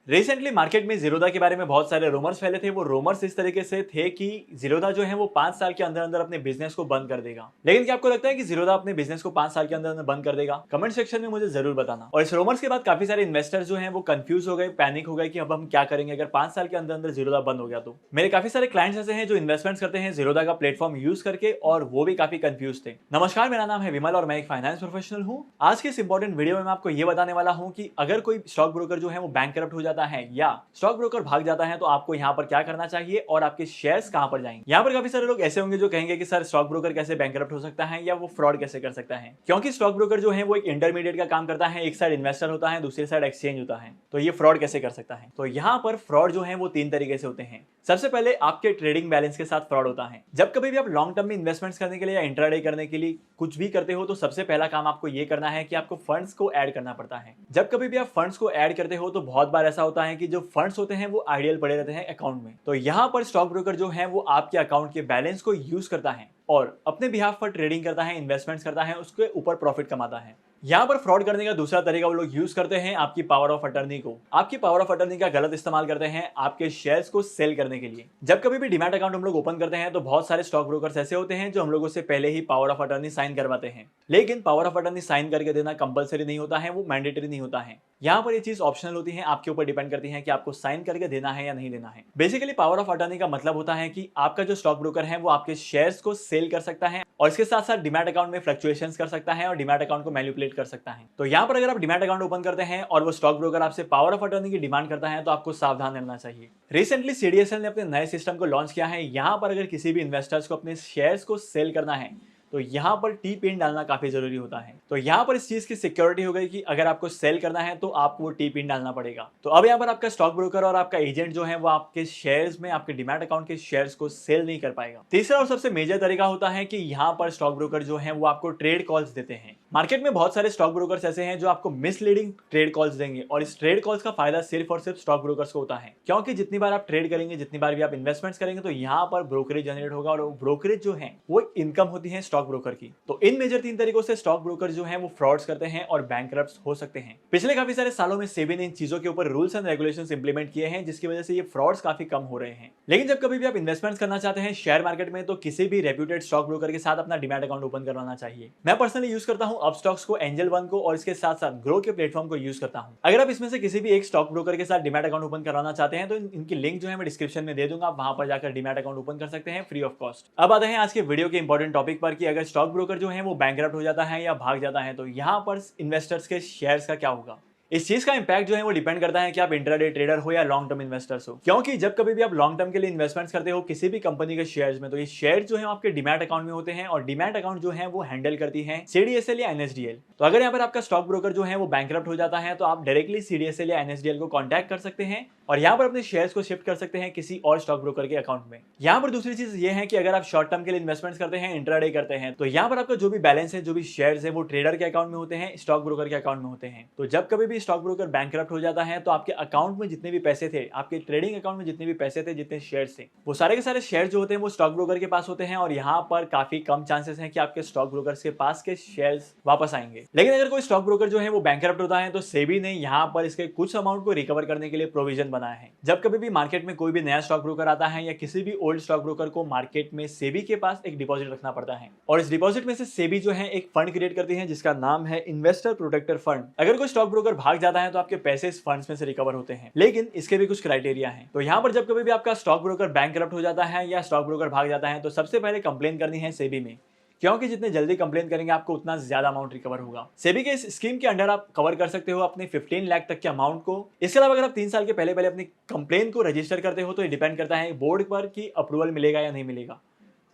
Recently market में जीरोधा के बारे में बहुत सारे रूमर्स फैले थे। वो रूमर्स इस तरीके से थे कि जीरोधा जो है वो 5 साल के अंदर अंदर अपने बिजनेस को बंद कर देगा। लेकिन क्या आपको लगता है कि जीरोधा अपने बिजनेस को 5 साल के अंदर अंदर बंद कर देगा? कमेंट सेक्शन में मुझे जरूर बताना। और इस रूमर्स के बाद काफी सारे इन्वेस्टर्स जो हैं वो कंफ्यूज हो गए, पैनिक हो गए कि अब हम क्या करेंगे अगर 5 साल के अंदर अंदर जीरोधा बंद हो गया तो। मेरे काफी सारे क्लाइंट्स ऐसे हैं जो इन्वेस्टमेंट्स करते हैं जीरोधा का प्लेटफॉर्म यूज करके, और वो भी काफी कंफ्यूज थे। नमस्कार, मेरा नाम है विमल और मैं एक फाइनेंस प्रोफेशनल हूँ। आज के इस इंपॉर्टेंट वीडियो में मैं आपको ये बताने वाला हूँ कि अगर कोई स्टॉक ब्रोकर जो है वो बैंकरप्ट हो जाता है या स्टॉक ब्रोकर भाग जाता है तो आपको यहाँ पर क्या करना चाहिए और आपके शेयर्स कहां पर जाएंगे। यहाँ पर काफी सारे लोग ऐसे होंगे जो कहेंगे कि सर स्टॉक ब्रोकर कैसे बैंकरप्ट हो सकता है या वो फ्रॉड कैसे कर सकता है, क्योंकि स्टॉक ब्रोकर जो है वो एक इंटरमीडिएट का काम करता है। एक साइड इन्वेस्टर होता है, दूसरी साइड एक्सचेंज होता है, तो ये फ्रॉड कैसे कर सकता है। तो यहाँ पर फ्रॉड जो है वो 3 तरीके से होते हैं। सबसे पहले आपके ट्रेडिंग बैलेंस के साथ फ्रॉड होता है। जब कभी भी आप लॉन्ग टर्म में इन्वेस्टमेंट्स करने के लिए या इंट्राडे करने के लिए कुछ भी करते हो तो सबसे पहला काम आपको ये करना है कि आपको फंड्स को ऐड करना पड़ता है। जब कभी भी आप फंड्स को ऐड करते हो तो बहुत बार ऐसा होता है कि जो फंड्स होते हैं वो आइडियल पड़े रहते हैं अकाउंट में। तो यहाँ पर स्टॉक ब्रोकर जो है वो आपके अकाउंट के बैलेंस को यूज करता है और अपने बिहाफ पर ट्रेडिंग करता है, इन्वेस्टमेंट्स करता है, उसके ऊपर प्रॉफिट कमाता है। यहाँ पर फ्रॉड करने का दूसरा तरीका वो लोग यूज करते हैं आपकी पावर ऑफ अटर्नी को। आपकी पावर ऑफ अटर्नी का गलत इस्तेमाल करते हैं आपके शेयर्स को सेल करने के लिए। जब कभी भी डीमैट अकाउंट हम लोग ओपन करते हैं तो बहुत सारे स्टॉक ब्रोकर्स ऐसे होते हैं जो हम लोगों से पहले ही पावर ऑफ अटर्नी साइन करवाते हैं। लेकिन पावर ऑफ अटर्नी साइन करके देना कंपलसरी नहीं होता है, वो मैंडेटरी नहीं होता है। यहाँ पर ये चीज ऑप्शनल होती है, आपके ऊपर डिपेंड करती है कि आपको साइन करके देना है या नहीं देना है। बेसिकली पावर ऑफ अटर्नी का मतलब होता है कि आपका जो स्टॉक ब्रोकर है वो आपके शेयर्स को सेल कर सकता है और इसके साथ साथ डीमैट अकाउंट में फ्लक्चुएशंस कर सकता है और डीमैट अकाउंट को मैनिपुलेट कर सकता है। तो यहाँ पर अगर आप डीमैट अकाउंट ओपन करते हैं और वो स्टॉक ब्रोकर आपसे पावर ऑफ अटर्नी की डिमांड करता है तो आपको सावधान रहना चाहिए। रिसेंटली सीडीएसएल ने अपने नए सिस्टम को लॉन्च किया है। यहाँ पर अगर किसी भी इन्वेस्टर्स को अपने शेयर्स को सेल करना है तो यहाँ पर टी पिन डालना काफी जरूरी होता है। तो यहाँ पर इस चीज की सिक्योरिटी हो गई कि अगर आपको सेल करना है तो आपको वो टी पिन डालना पड़ेगा। तो अब यहाँ पर आपका स्टॉक ब्रोकर और आपका एजेंट जो है वो आपके शेयर्स में, आपके डीमैट अकाउंट के शेयर्स को सेल नहीं कर पाएगा। तीसरा और सबसे मेजर तरीका होता है कि यहाँ पर स्टॉक ब्रोकर जो है वो आपको ट्रेड कॉल्स देते हैं। मार्केट में बहुत सारे स्टॉक ब्रोकर्स ऐसे हैं जो आपको मिसलीडिंग ट्रेड कॉल्स देंगे और इस ट्रेड कॉल्स का फायदा सिर्फ और सिर्फ स्टॉक ब्रोकर्स को होता है, क्योंकि जितनी बार आप ट्रेड करेंगे, जितनी बार भी आप इन्वेस्टमेंट्स करेंगे तो यहाँ पर ब्रोकरेज जनरेट होगा और ब्रोकरेज जो है वो इनकम होती है स्टॉक ब्रोकर की। तो इन मेजर 3 तरीकों से स्टॉक ब्रोकर जो है वो फ्रॉड्स करते हैं और बैंकरप्ट हो सकते हैं। पिछले काफी सारे सालों में सेबी ने इन चीजों के ऊपर रूल्स एंड रेगुलेशंस इंप्लीमेंट किए हैं जिसकी वजह से ये फ्रॉड्स काफी कम हो रहे हैं। लेकिन जब कभी भी आप इन्वेस्टमेंट्स करना चाहते हैं शेयर मार्केट में तो किसी भी रेप्यूटेड स्टॉक ब्रोकर के साथ अपना डीमैट अकाउंट ओपन करवाना चाहिए। मैं पर्सनली यूज करता हूं अपस्टॉक्स को, एंजल वन को और इसके साथ साथ ग्रो के प्लेटफॉर्म को यूज करता हूं। अगर आप इसमें से किसी भी एक स्टॉक ब्रोकर के साथ डीमैट अकाउंट ओपन करवाना चाहते हैं तो इनकी लिंक जो है मैं डिस्क्रिप्शन में दे दूंगा, आप वहां पर जाकर डीमैट अकाउंट ओपन कर सकते हैं फ्री ऑफ कॉस्ट। अब आते हैं आज के वीडियो के इंपॉर्टेंट टॉपिक पर कि अगर स्टॉक ब्रोकर जो है वो बैंकरप्ट हो जाता है या भाग जाता है तो यहाँ पर इन्वेस्टर्स के शेयर्स का क्या होगा। इस चीज का इंपैक्ट जो है वो डिपेंड करता है कि आप इंट्राडे ट्रेडर हो या लॉन्ग टर्म इन्वेस्टर्स हो, क्योंकि जब कभी भी आप लॉन्ग टर्म के लिए इन्वेस्टमेंट्स करते हो किसी भी कंपनी के शेयर्स में तो ये शेयर जो है आपके डीमैट अकाउंट में होते हैं और डीमैट अकाउंट जो है वो हैंडल करती है सीडीएसएल या एनएसडीएल। तो अगर यहाँ पर आपका स्टॉक ब्रोकर जो है वो बैंकरप्ट हो जाता है तो आप डायरेक्टली सीडीएसएल या एनएसडीएल को कॉन्टैक्ट कर सकते हैं और यहाँ पर अपने शेयर्स को शिफ्ट कर सकते हैं किसी और स्टॉक ब्रोकर के अकाउंट में। यहाँ पर दूसरी चीज ये है कि अगर आप शॉर्ट टर्म के लिए इन्वेस्टमेंट्स करते हैं, इंट्राडे करते हैं, तो यहाँ पर आपका जो भी बैलेंस है, जो भी शेयर्स है वो ट्रेडर के अकाउंट में होते हैं, स्टॉक ब्रोकर के अकाउंट में होते हैं। तो जब कभी भी स्टॉक ब्रोकर बैंकरप्ट हो जाता है तो आपके अकाउंट में जितने भी पैसे थे, आपके ट्रेडिंग अकाउंट में जितने भी पैसे थे, जितने शेयर्स थे, वो सारे के सारे शेयर जो होते हैं वो स्टॉक ब्रोकर के पास होते हैं और यहाँ पर काफी कम चांसेस हैं कि आपके स्टॉक ब्रोकर्स के पास के शेयर्स वापस आएंगे। लेकिन अगर कोई स्टॉक ब्रोकर जो है वो बैंकरप्ट होता है तो सेबी ने यहाँ पर इसके कुछ अमाउंट को रिकवर करने के लिए प्रोविजन बनाया है। जब कभी भी मार्केट में कोई भी नया स्टॉक ब्रोकर आता है या किसी भी ओल्ड स्टॉक ब्रोकर को मार्केट में सेबी के पास एक डिपॉजिट रखना पड़ता है और इस डिपॉजिट में से सेबी जो है एक फंड क्रिएट करती है जिसका नाम है इन्वेस्टर प्रोटेक्टर फंड। अगर कोई स्टॉक ब्रोकर भाग जाता है तो आपके पैसे इस फंड्स में से रिकवर होते हैं, लेकिन इसके भी कुछ क्राइटेरिया हैं। तो यहाँ पर जब कभी भी आपका स्टॉक ब्रोकर बैंकरप्ट हो जाता है या स्टॉक ब्रोकर भाग जाता है तो सबसे पहले कंप्लेन करनी है सेबी में, क्योंकि जितने जल्दी कंप्लेन करेंगे आपको उतना ज्यादा अमाउंट रिकवर होगा। सेबी के इस स्कीम के अंडर आप कवर कर सकते हो अपने 15 लाख तक के अमाउंट को। इसके अलावा अगर आप 3 साल के पहले पहले अपनी कंप्लेन को रजिस्टर करते हो तो ये डिपेंड करता है बोर्ड पर कि अप्रूवल मिलेगा या नहीं मिलेगा।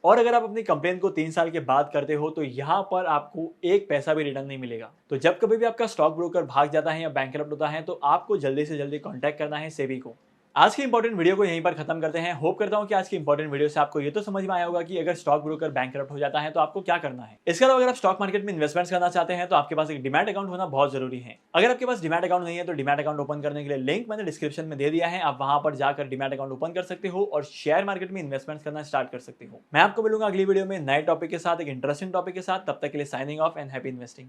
और अगर आप अपनी कंप्लेन को 3 साल के बाद करते हो तो यहाँ पर आपको एक पैसा भी रिटर्न नहीं मिलेगा। तो जब कभी भी आपका स्टॉक ब्रोकर भाग जाता है या बैंकरप्ट होता है तो आपको जल्दी से जल्दी कॉन्टैक्ट करना है सेबी को। आज की इंपॉर्टेंट वीडियो को यहीं पर खत्म करते हैं। होप करता हूं कि आज की इंपॉर्टेंट वीडियो से आपको ये तो समझ में आया होगा कि अगर स्टॉक ब्रोकर बैंकरप्ट हो जाता है तो आपको क्या करना है। इसके अलावा अगर आप स्टॉक मार्केट में इन्वेस्टमेंट्स करना चाहते हैं तो आपके पास एक डीमैट अकाउंट होना बहुत जरूरी है। अगर आपके पास डीमैट अकाउंट नहीं है तो डीमैट अकाउंट ओपन करने के लिए लिंक मैंने डिस्क्रिप्शन में दे दिया है, आप वहां पर जाकर डीमैट अकाउंट ओपन कर सकते हो और शेयर मार्केट में इन्वेस्टमेंट्स करना स्टार्ट कर सकते हो। मैं आपको मिलूंगा अगली वीडियो में नए टॉपिक के साथ, एक इंटरेस्टिंग टॉपिक के साथ। तब तक के लिए signing off and happy investing.